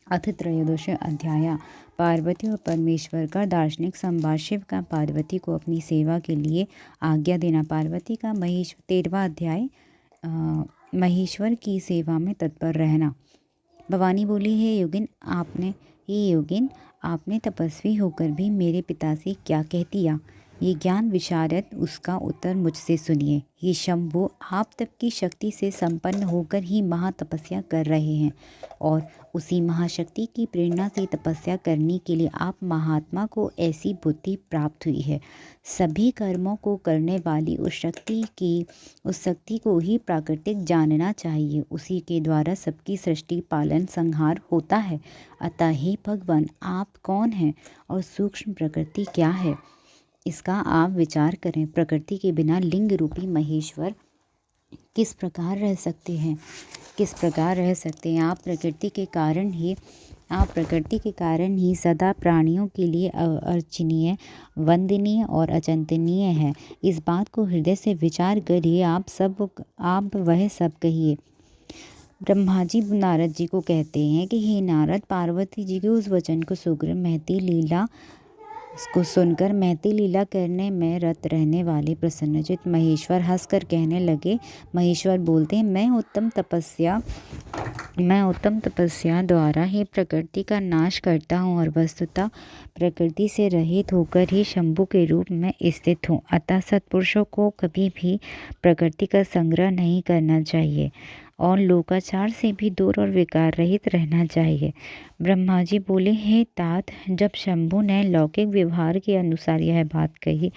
अथ त्रयोदश अध्याय पार्वती और परमेश्वर का दार्शनिक संवाद। शिव का पार्वती को अपनी सेवा के लिए आज्ञा देना। पार्वती का 13वां अध्याय महेश्वर की सेवा में तत्पर रहना। भवानी बोली, हे योगिन आपने तपस्वी होकर भी मेरे पिता से क्या कह दिया? ये ज्ञान विशारद उसका उत्तर मुझसे सुनिए। हे शंभु, आप तप की शक्ति से संपन्न होकर ही महातपस्या कर रहे हैं और उसी महाशक्ति की प्रेरणा से तपस्या करने के लिए आप महात्मा को ऐसी बुद्धि प्राप्त हुई है। सभी कर्मों को करने वाली उस शक्ति को ही प्राकृतिक जानना चाहिए। उसी के द्वारा सबकी सृष्टि पालन संहार होता है। अतः हे भगवान, आप कौन हैं और सूक्ष्म प्रकृति क्या है, इसका आप विचार करें। प्रकृति के बिना लिंग रूपी महेश्वर किस प्रकार रह सकते हैं? आप प्रकृति के कारण ही सदा प्राणियों के लिए अर्चनीय, वंदनीय और अचिंतनीय है। इस बात को हृदय से विचार करिए। आप वह सब कहिए। ब्रह्मा जी नारद जी को कहते हैं कि हे नारद, पार्वती जी के उस वचन को सुनकर महती लीला करने में रत रहने वाले प्रसन्नचित महेश्वर हंसकर कहने लगे। महेश्वर बोलते हैं, मैं उत्तम तपस्या द्वारा ही प्रकृति का नाश करता हूँ और वस्तुतः प्रकृति से रहित होकर ही शंभु के रूप में स्थित हूँ। अतः सत्पुरुषों को कभी भी प्रकृति का संग्रह नहीं करना चाहिए और लोकाचार से भी दूर और विकार रहित रहना चाहिए। ब्रह्मा जी बोले, हे तात, जब शंभु ने लौकिक व्यवहार के अनुसार यह बात कही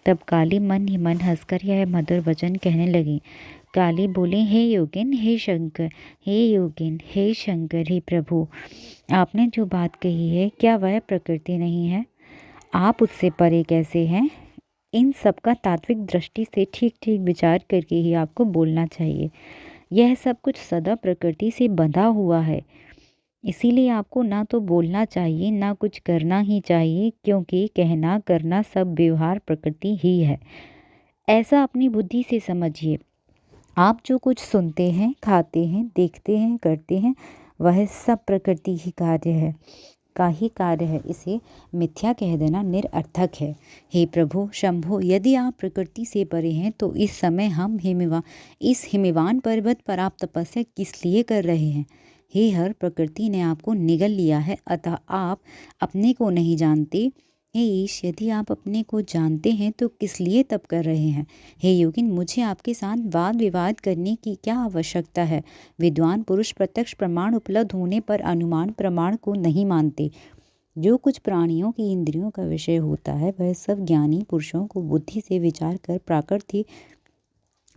तब काली मन ही मन हंसकर यह मधुर वचन कहने लगी। काली बोले, हे योगिन, हे शंकर, हे प्रभु, आपने जो बात कही है क्या वह प्रकृति नहीं है? आप उससे परे कैसे हैं? इन सब का तात्विक दृष्टि से ठीक ठीक विचार करके ही आपको बोलना चाहिए। यह सब कुछ सदा प्रकृति से बंधा हुआ है, इसीलिए आपको ना तो बोलना चाहिए ना कुछ करना ही चाहिए, क्योंकि कहना करना सब व्यवहार प्रकृति ही है। ऐसा अपनी बुद्धि से समझिए। आप जो कुछ सुनते हैं, खाते हैं, देखते हैं, करते हैं, वह सब प्रकृति ही कार्य है। इसे मिथ्या कह देना निरर्थक है। हे प्रभु शंभु, यदि आप प्रकृति से परे हैं तो इस समय हम इस हिमवान पर्वत पर आप तपस्या किस लिए कर रहे हैं? हे हर, प्रकृति ने आपको निगल लिया है, अतः आप अपने को नहीं जानते। हे ईश, यदि आप अपने को जानते हैं तो किस लिए तप कर रहे हैं? हे योगिन, मुझे आपके साथ वाद विवाद करने की क्या आवश्यकता है? विद्वान पुरुष प्रत्यक्ष प्रमाण उपलब्ध होने पर अनुमान प्रमाण को नहीं मानते। जो कुछ प्राणियों की इंद्रियों का विषय होता है वह सब ज्ञानी पुरुषों को बुद्धि से विचार कर प्राकृतिक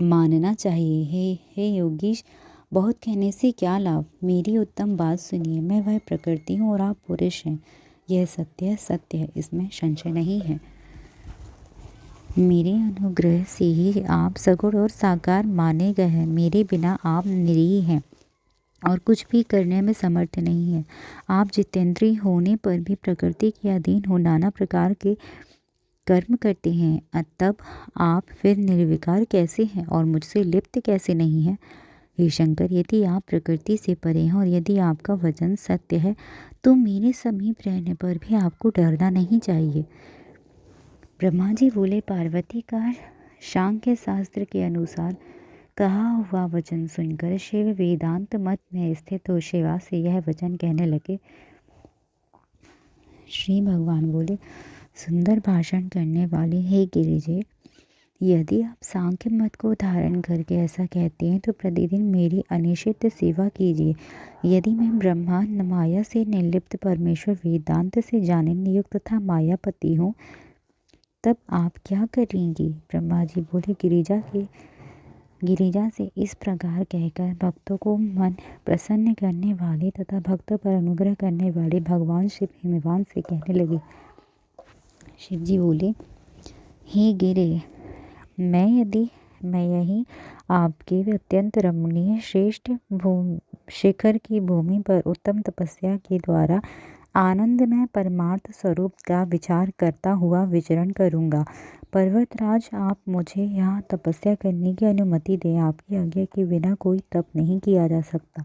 मानना चाहिए। हे योगीश, बहुत कहने से क्या लाभ? मेरी उत्तम बात सुनिए। मैं वह प्रकृति हूँ और आप पुरुष हैं। यह सत्य है, इसमें संशय नहीं है। मेरे अनुग्रह से ही आप सगुण और साकार माने गए हैं। मेरे बिना आप निरीह हैं और कुछ भी करने में समर्थ नहीं है। आप जितेंद्रिय होने पर भी प्रकृति के अधीन हो नाना प्रकार के कर्म करते हैं। तब आप फिर निर्विकार कैसे हैं और मुझसे लिप्त कैसे नहीं हैं? हे शंकर, यदि आप प्रकृति से परे हैं और यदि आपका वचन सत्य है तो मेरे समीप रहने पर भी आपको डरना नहीं चाहिए। ब्रह्मा जी बोले, पार्वती का सांख्य शास्त्र के अनुसार कहा हुआ वचन सुनकर शिव वेदांत मत में स्थित हो शिवा से यह वचन कहने लगे। श्री भगवान बोले, सुंदर भाषण करने वाले हे गिरिजे, यदि आप सांख्य मत को धारण करके ऐसा कहते हैं तो प्रतिदिन मेरी अनिश्चित सेवा कीजिए। यदि मैं ब्रह्मा माया से निर्लिप्त परमेश्वर वेदांत से जानने युक्त तथा मायापति हूँ तब आप क्या करेंगी? ब्रह्मा जी बोले, गिरिजा से इस प्रकार कहकर भक्तों को मन प्रसन्न करने वाले तथा भक्तों पर अनुग्रह करने वाले भगवान शिव हिमवान से कहने लगे। शिव जी बोले, हे गिरे, मैं यही आपके अत्यंत रमणीय श्रेष्ठ शिखर की भूमि पर उत्तम तपस्या के द्वारा आनंदमय परमार्थ स्वरूप का विचार करता हुआ विचरण करूँगा। पर्वतराज, आप मुझे यहाँ तपस्या करने की अनुमति दें। आपकी आज्ञा के बिना कोई तप नहीं किया जा सकता।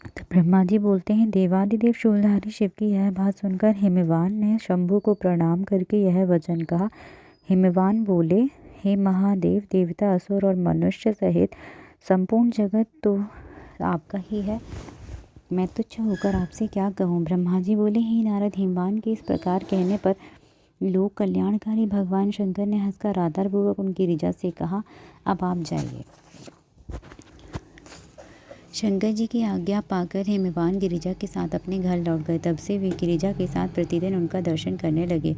तो ब्रह्मा जी बोलते हैं, देवादिदेव शूलधारी शिव की यह बात सुनकर हिमवान ने शंभु को प्रणाम करके यह वचन कहा। हिमवान बोले, हे महादेव, देवता, असुर और मनुष्य सहित संपूर्ण जगत तो आपका ही है। मैं तुच्छ होकर आपसे क्या कहूँ। ब्रह्मा जी बोले, हे नारद, हिमवान के इस प्रकार कहने पर लोक कल्याणकारी भगवान शंकर ने हंसकर आदरपूर्वक उनकी ऋचा से कहा, अब आप जाइए। शंकर जी की आज्ञा पाकर हिमवान गिरिजा के साथ अपने घर लौट गए। तब से वे गिरिजा के साथ प्रतिदिन उनका दर्शन करने लगे।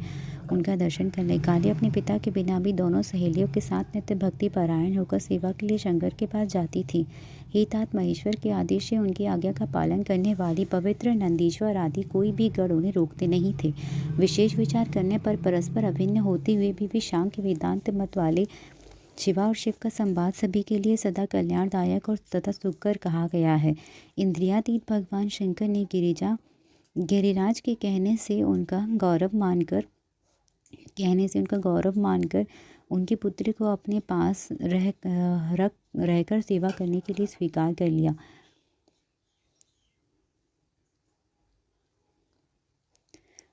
काली अपने पिता के बिना भी दोनों सहेलियों के साथ नित्य भक्ति परायण होकर सेवा के लिए शंकर के पास जाती थी। हे तात, महेश्वर के आदेश से उनकी आज्ञा का पालन करने वाली पवित्र नंदीश्वर आदि कोई भी गण उन्हें रोकते नहीं थे। विशेष विचार करने पर परस्पर अभिन्न होते हुए भी वे सांख्य वेदांत मत वाले शिवा और शिव का संवाद सभी के लिए सदा कल्याणदायक और तथा सुखकर कहा गया है। इंद्रियातीत भगवान शंकर ने गिरिराज के कहने से उनका गौरव मानकर उनकी पुत्री को अपने पास रहकर सेवा करने के लिए स्वीकार कर लिया।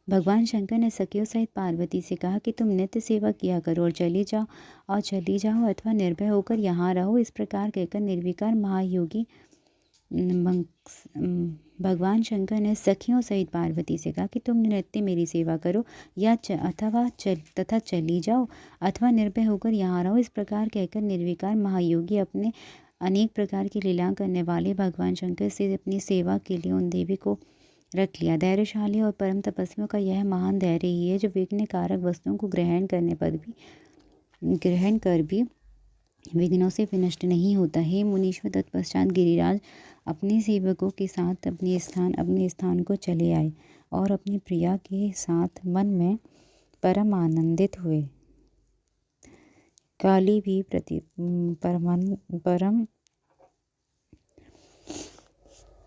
भगवान शंकर ने सखियों सहित पार्वती से कहा कि तुम नित्य सेवा किया करो और चली जाओ अथवा निर्भय होकर यहाँ रहो। इस प्रकार कहकर निर्विकार महायोगी भगवान शंकर ने सखियों सहित पार्वती से कहा कि तुम नित्य मेरी सेवा करो तथा चली जाओ अथवा निर्भय होकर यहाँ रहो। इस प्रकार कहकर निर्विकार महायोगी अपने अनेक प्रकार की लीला करने वाले भगवान शंकर से अपनी सेवा के लिए उन देवी को रख लिया। धैर्यशाली और परम तपस्वियों का यह महान धैर्य ही है जो विघ्न कारक वस्तुओं को ग्रहण कर भी विघ्नों से विनष्ट नहीं होता। हे मुनीश्वर, तत्पश्चात गिरिराज अपने सेवकों के साथ अपने स्थान को चले आए और अपनी प्रिया के साथ मन में परम आनंदित हुए। काली भी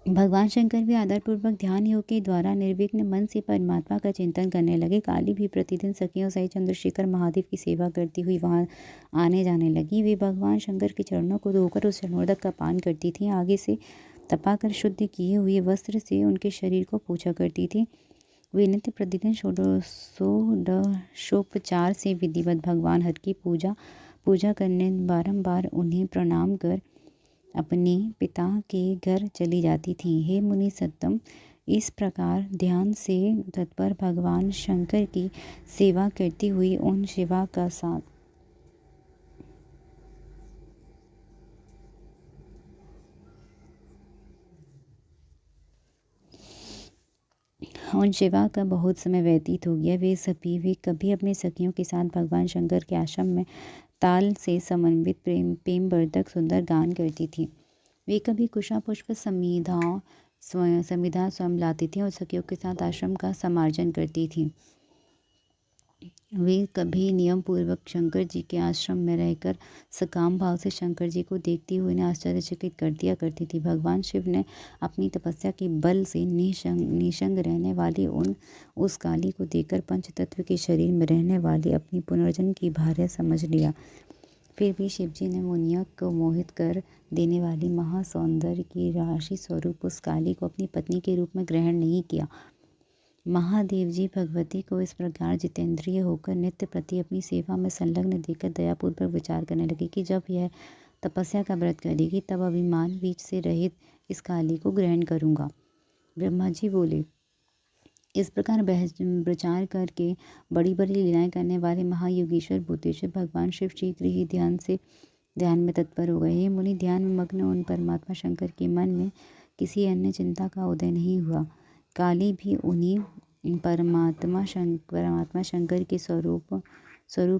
भगवान शंकर भी आदरपूर्वक ध्यान योग के द्वारा निर्विघ्न मन से परमात्मा का चिंतन करने लगे। काली भी प्रतिदिन सखियों सहित चंद्रशेखर महादेव की सेवा करती हुई वहां आने जाने लगी। वे भगवान शंकर के चरणों को धोकर उस चरणोदक का पान करती थी। आगे से तपाकर शुद्ध किए हुए वस्त्र से उनके शरीर को पोंछा करती थी। वे नित्य प्रतिदिन षोडशोपचार से विधिवत भगवान हर की पूजा करने बारंबार उन्हें प्रणाम कर अपने पिता के घर चली जाती थी। हे मुनि सत्तम, इस प्रकार ध्यान से तत्पर भगवान शंकर की सेवा करती हुई उन शिवा का साथ बहुत समय व्यतीत हो गया। वे कभी अपने सखियों के साथ भगवान शंकर के आश्रम में ताल से समन्वित प्रेमवर्धक सुंदर गान करती थी। वे कभी कुशा पुष्प समिधा स्वयं लाती थी और सखियों के साथ आश्रम का समार्जन करती थी। वे कभी नियम पूर्वक शंकर जी के आश्रम में रहकर सकाम भाव से शंकर जी को देखती हुई उन्हें आश्चर्यचकित कर दिया करती थी। भगवान शिव ने अपनी तपस्या के बल से निशंग रहने वाली उस काली को देखकर पंचतत्व के शरीर में रहने वाली अपनी पुनर्जन्म की भार्या समझ लिया। फिर भी शिवजी ने मुनियों को मोहित कर देने वाली महासौंदर्य की राशि स्वरूप उस काली को अपनी पत्नी के रूप में ग्रहण नहीं किया। महादेव जी भगवती को इस प्रकार जितेंद्रिय होकर नित्य प्रति अपनी सेवा में संलग्न देखकर दयापूर्वक विचार करने लगे कि जब यह तपस्या का व्रत करेगी तब अभिमान बीज से रहित इस काली को ग्रहण करूँगा। ब्रह्मा जी बोले, इस प्रकार विचार करके बड़ी बड़ी लीलाएं करने वाले महायोगीश्वर भूतेश्वर भगवान शिव शीघ्र ही ध्यान में तत्पर हो गए। मुनि, ध्यान में मग्न उन परमात्मा शंकर के मन में किसी अन्य चिंता का उदय नहीं हुआ। काली भी उन्हीं परमात्मा शंकर के स्वरूप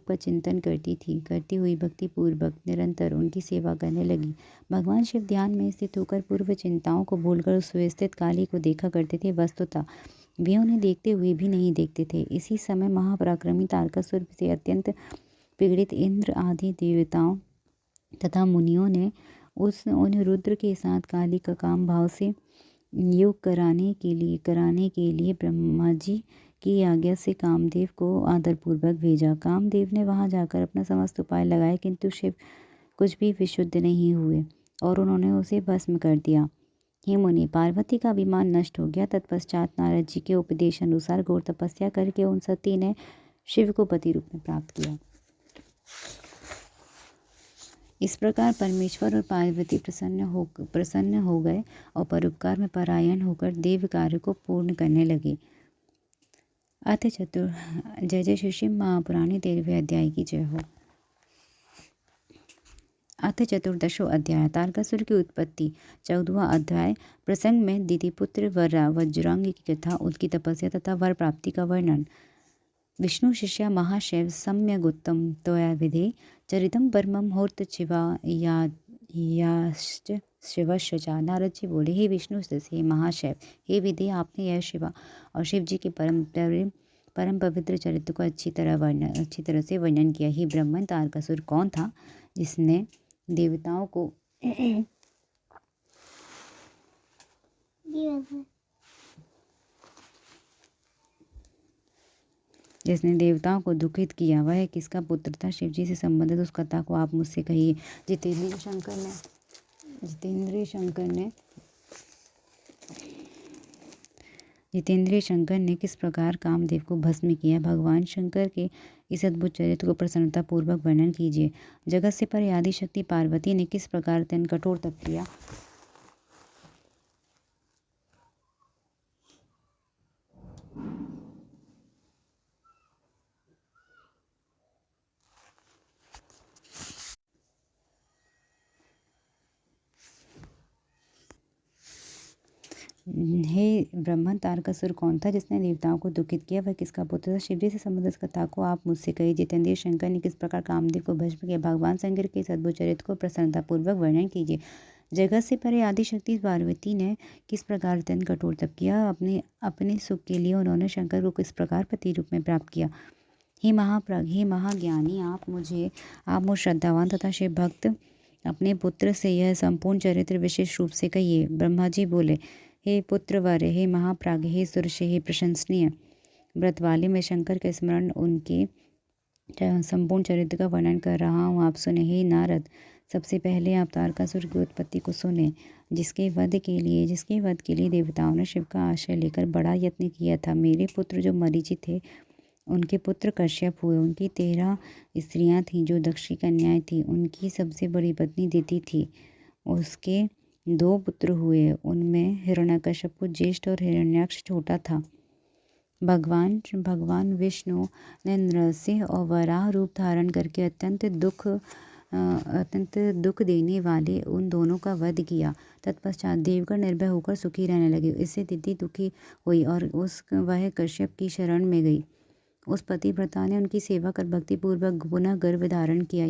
का चिंतन करती हुई भक्ति पूर्वक निरंतर उनकी सेवा करने लगी। भगवान शिव ध्यान में स्थित होकर पूर्व चिंताओं को भूलकर उस व्यवस्थित काली को देखा करते थे। वस्तुतः वे उन्हें देखते हुए भी नहीं देखते थे। इसी समय महापराक्रमी तारकासुर से अत्यंत पीड़ित इंद्र आदि देवताओं तथा मुनियों ने उन रुद्र के साथ काली का काम भाव से योग कराने के लिए ब्रह्मा जी की आज्ञा से कामदेव को आदरपूर्वक भेजा। कामदेव ने वहां जाकर अपना समस्त उपाय लगाए, किंतु शिव कुछ भी विशुद्ध नहीं हुए और उन्होंने उसे भस्म कर दिया। हे मुनि, पार्वती का अभिमान नष्ट हो गया। तत्पश्चात नारद जी के उपदेश अनुसार घोर तपस्या करके उन सती ने शिव को पति रूप में प्राप्त किया। इस प्रकार परमेश्वर और पार्वती प्रसन्न हो गए और परोपकार में परायण होकर देव कार्य को पूर्ण करने लगे। अथ जय जय श्री शिव महापुराणी 13वें अध्याय की जय हो। अथ चतुर्दशो अध्याय तारकासुर की उत्पत्ति। 14वां अध्याय प्रसंग में दितिपुत्र वज्रांग की कथा, उनकी तपस्या तथा वर प्राप्ति का वर्णन। विष्णु शिष्या महाशैव सम्यक उत्तम त्वया विधे चरितम परमम होर्त शिवश्चा। नारद जी बोले, हे विष्णु हे महाशैव, हे विधे, आपने यह शिवा और शिव जी के परम पवित्र चरित्र को अच्छी तरह से वर्णन किया। ही ब्रह्मन, तारकासुर कौन था जिसने देवताओं को दुखित किया, वह किसका पुत्र था? शिव जी से संबंधित उस कथा को आप मुझसे कहिए। जितेंद्रिय शंकर ने किस प्रकार कामदेव को भस्म किया? भगवान शंकर के इस अद्भुत चरित्र को प्रसन्नता पूर्वक वर्णन कीजिए। जगत से परे आदि शक्ति पार्वती ने किस प्रकार अत्यंत कठोर तप किया? हे ब्रह्मन, तारकासुर कौन था जिसने देवताओं को दुखित किया? वह किसका पुत्र था? शिवजी से संबंधित कथा को आप मुझसे कहिए। जितेंद्रिय शंकर ने किस प्रकार कामदेव को भस्म किया? भगवान शंकर के इस अद्भुत चरित्र को प्रसन्नतापूर्वक वर्णन कीजिए। जगत से परे आदि शक्ति पार्वती ने किस प्रकार अत्यंत कठोर तप किया? अपने सुख के लिए उन्होंने शंकर को किस प्रकार पति रूप में प्राप्त किया? हे महाप्रज्ञ, हे महाज्ञानी, आप मुझ श्रद्धावान तथा शिव भक्त अपने पुत्र से यह संपूर्ण चरित्र विशेष रूप से कहिए। ब्रह्मा जी बोले, हे पुत्रवर, हे महाप्राज्ञ, हे सुरशे, हे प्रशंसनीय व्रतवाले, मैं शंकर के स्मरण उनके संपूर्ण चरित्र का वर्णन कर रहा हूँ, आप सुने। हे नारद, सबसे पहले आप तारकासुर की उत्पत्ति को सुने, जिसके वध के लिए देवताओं ने शिव का आश्रय लेकर बड़ा यत्न किया था। मेरे पुत्र जो मरीचि थे, उनके पुत्र कश्यप हुए। उनकी 13 स्त्रियां थीं जो दक्ष की कन्याएं थीं। उनकी सबसे बड़ी पत्नी दिति थी। उसके 2 पुत्र हुए, उनमें हिरण्यकश्यप ज्येष्ठ और हिरण्याक्ष छोटा था। भगवान विष्णु ने नरसिंह और वराह रूप धारण करके अत्यंत दुख देने वाले उन दोनों का वध किया। तत्पश्चात देवगण निर्भय होकर सुखी रहने लगे। इससे दिति दुखी हुई और वह कश्यप की शरण में गई। उस पतिव्रता ने उनकी सेवा कर भक्तिपूर्वक पुनः गर्भ धारण किया।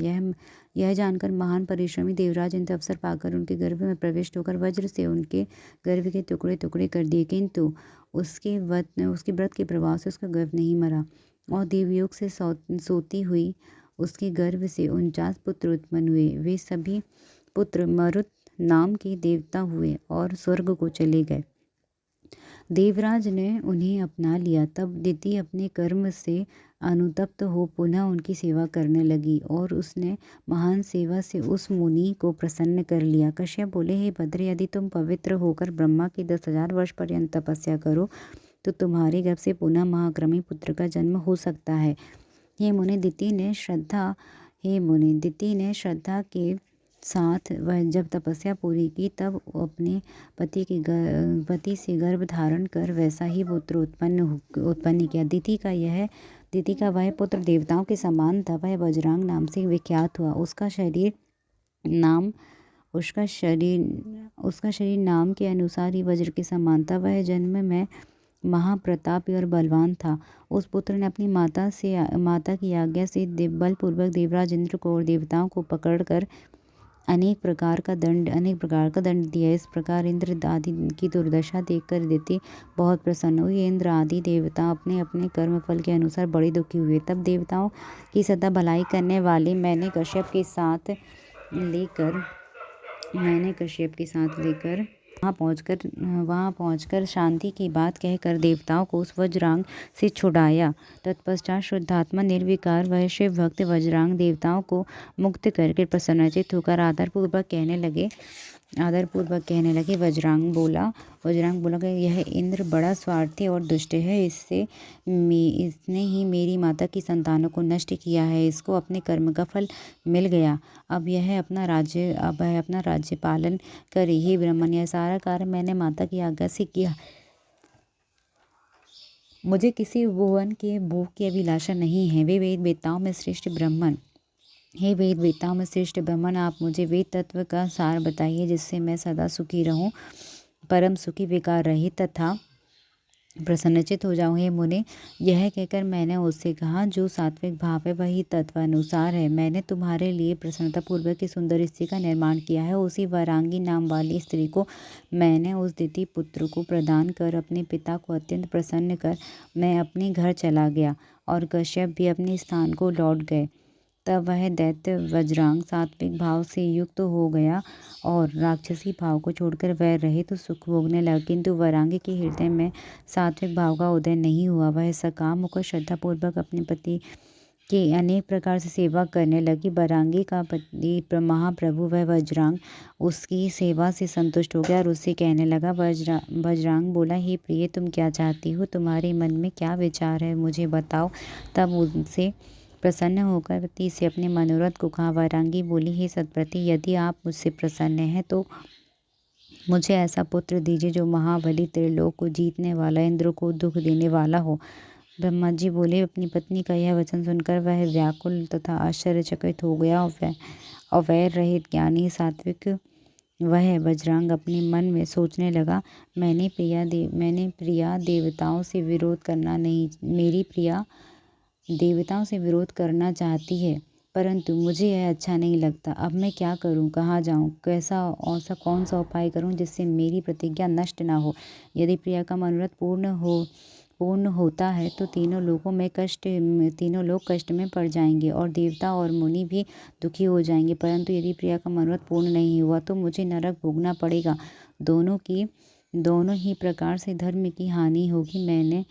यह जानकर महान परिश्रमी देवराज इंद्र अवसर पाकर उनके गर्भ में प्रविष्ट होकर वज्र से उनके गर्भ के टुकड़े टुकड़े कर दिए, किंतु उसके व्रत के प्रभाव से उसका गर्भ नहीं मरा और देवयोग से सोती हुई उसके गर्भ से 49 पुत्र उत्पन्न हुए। वे सभी पुत्र मरुत नाम के देवता हुए और स्वर्ग को चले गए। देवराज ने उन्हें अपना लिया। तब दिति अपने कर्म से अनुतप्त हो पुनः उनकी सेवा करने लगी और उसने महान सेवा से उस मुनि को प्रसन्न कर लिया। कश्यप बोले, हे भद्र, यदि तुम पवित्र होकर ब्रह्मा की 10,000 वर्ष पर्यंत तपस्या करो तो तुम्हारे गर्भ से पुनः महाक्रमी पुत्र का जन्म हो सकता है। हे मुनि, दिति ने श्रद्धा के साथ वह जब तपस्या पूरी की तब अपने पति से गर्भ धारण कर वैसा ही पुत्र उत्पन्न किया। दिति का वह पुत्र देवताओं के समान था। वह वज्रांग नाम से विख्यात हुआ। उसका शरीर नाम के अनुसार ही वज्र के समान था। वह जन्म में महाप्रतापी और बलवान था। उस पुत्र ने अपनी माता की आज्ञा से बलपूर्वक देवराज इंद्र को और देवताओं को पकड़कर अनेक प्रकार का दंड दिया। इस प्रकार इंद्र आदि की दुर्दशा देखकर दिति बहुत प्रसन्न हुई। इंद्र आदि देवता अपने अपने कर्म फल के अनुसार बड़े दुखी हुए। तब देवताओं की सदा भलाई करने वाले मैंने कश्यप के साथ लेकर वहाँ पहुंचकर शांति की बात कहकर देवताओं को उस वज्रांग से छुड़ाया। तत्पश्चात शुद्धात्मा निर्विकार वह शिव भक्त वज्रांग देवताओं को मुक्त करके प्रसन्नचित्त होकर आदरपूर्वक कहने लगे, आदरपूर्वक कहने लगे। वज्रांग बोला कि यह इंद्र बड़ा स्वार्थी और दुष्ट है। इसने ही मेरी माता की संतानों को नष्ट किया है। इसको अपने कर्म का फल मिल गया। अब यह अपना राज्य पालन करे। हे ब्राह्मण, यह सारा कार्य मैंने माता की आज्ञा से किया। मुझे किसी भुवन के भोग की अभिलाषा नहीं है। वे वेद वेत्ताओं में श्रेष्ठ ब्राह्मण हे वेद वेत्ताओं में श्रेष्ठ ब्राह्मण, आप मुझे वेद तत्व का सार बताइए, जिससे मैं सदा सुखी रहूं, परम सुखी, विकार रहित तथा प्रसन्नचित हो जाऊं। हे मुने, यह कहकर मैंने उससे कहा, जो सात्विक भाव है वही तत्वानुसार है। मैंने तुम्हारे लिए प्रसन्नतापूर्वक एक सुंदर स्त्री का निर्माण किया है। उसी वरांगी नाम वाली स्त्री को मैंने उस द्वितीय पुत्र को प्रदान कर अपने पिता को अत्यंत प्रसन्न कर मैं अपने घर चला गया और कश्यप भी अपने स्थान को लौट गए। तब वह दैत्य वज्रांग सात्विक भाव से युक्त हो गया और राक्षसी भाव को छोड़कर वैर रहित तो सुख भोगने लगा। किंतु वरांगी के हृदय में सात्विक भाव का उदय नहीं हुआ। वह सकाम होकर श्रद्धापूर्वक अपने पति की अनेक प्रकार से सेवा करने लगी। वरांगी का पति महाप्रभु वह वज्रांग उसकी सेवा से संतुष्ट हो गया और उससे कहने लगा। वज्रांग बोला, हे प्रिय, तुम क्या चाहती हो? तुम्हारे मन में क्या विचार है, मुझे बताओ। तब उनसे प्रसन्न होकर पति से अपने मनोरथ को कहा। वरांगी बोली, हे सतपति, यदि आप मुझसे प्रसन्न हैं तो मुझे ऐसा पुत्र दीजिए जो महाबली, त्रिलोक को जीतने वाला, इंद्र को दुख देने वाला हो। ब्रह्मा जी बोले। अपनी पत्नी का यह वचन सुनकर वह व्याकुल तथा आश्चर्यचकित हो गया और वैर रहित ज्ञानी सात्विक वह वज्रांग अपने मन में सोचने लगा, मैंने प्रिया देवताओं से विरोध करना नहीं मेरी प्रिया देवताओं से विरोध करना चाहती है, परंतु मुझे यह अच्छा नहीं लगता। अब मैं क्या करूं, कहाँ जाऊं, कौन सा उपाय करूं जिससे मेरी प्रतिज्ञा नष्ट ना हो। यदि प्रिया का मनोरथ पूर्ण होता है तो तीनों लोग कष्ट में पड़ जाएंगे और देवता और मुनि भी दुखी हो जाएंगे। परंतु यदि प्रिया का मनोरथ पूर्ण नहीं हुआ तो मुझे नरक भोगना पड़ेगा। दोनों ही प्रकार से धर्म की हानि होगी। मैंने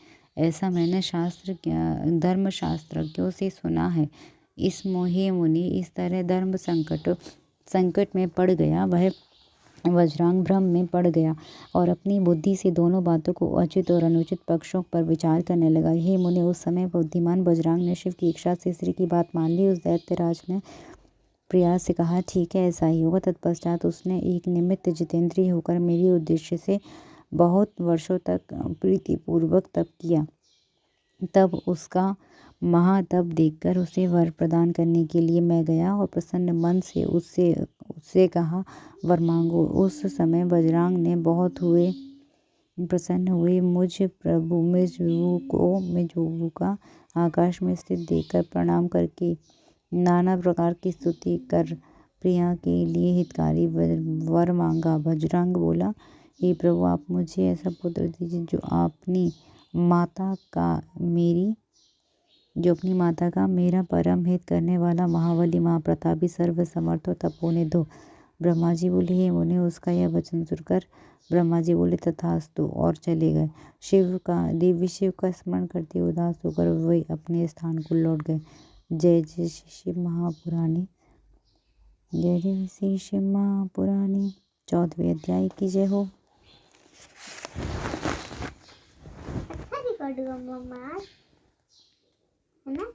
धर्मशास्त्रज्ञों से सुना है। इस मोहे मुनि इस तरह धर्म संकट में पड़ गया। वह वज्रांग भ्रम में पड़ गया और अपनी बुद्धि से दोनों बातों को उचित और अनुचित पक्षों पर विचार करने लगा। हे मुनि, उस समय बुद्धिमान वज्रांग ने शिव की इच्छा से स्त्री की बात मान ली। उस दैत्यराज ने प्रिया से कहा, ठीक है, ऐसा ही होगा। तत्पश्चात उसने एक निमित्त जितेंद्रिय होकर मेरी उद्देश्य से बहुत वर्षों तक प्रीतिपूर्वक तप किया। तब उसका महातप देखकर उसे वर प्रदान करने के लिए मैं गया और प्रसन्न मन से उससे कहा, वर मांगो। उस समय वज्रांग ने बहुत प्रसन्न हुए मुझ प्रभु का आकाश में स्थित देखकर प्रणाम करके नाना प्रकार की स्तुति कर प्रिया के लिए हितकारी वर मांगा। वज्रांग बोला, हे प्रभु, आप मुझे ऐसा पुत्र दीजिए जो अपनी माता का मेरा परम हित करने वाला, महाबली, महाप्रतापी, सर्वसमर्थ और तपोनिधि। ब्रह्मा जी बोले, हे मुनि, उसका यह वचन सुनकर ब्रह्मा जी बोले, तथास्तु, और चले गए। शिव का स्मरण करते उदास होकर वे अपने स्थान को लौट गए। जय जय श्री शिव महापुराणी। जय जय श्री शिव महापुराणी। 14वें अध्याय की जय हो। मम्मा है ना।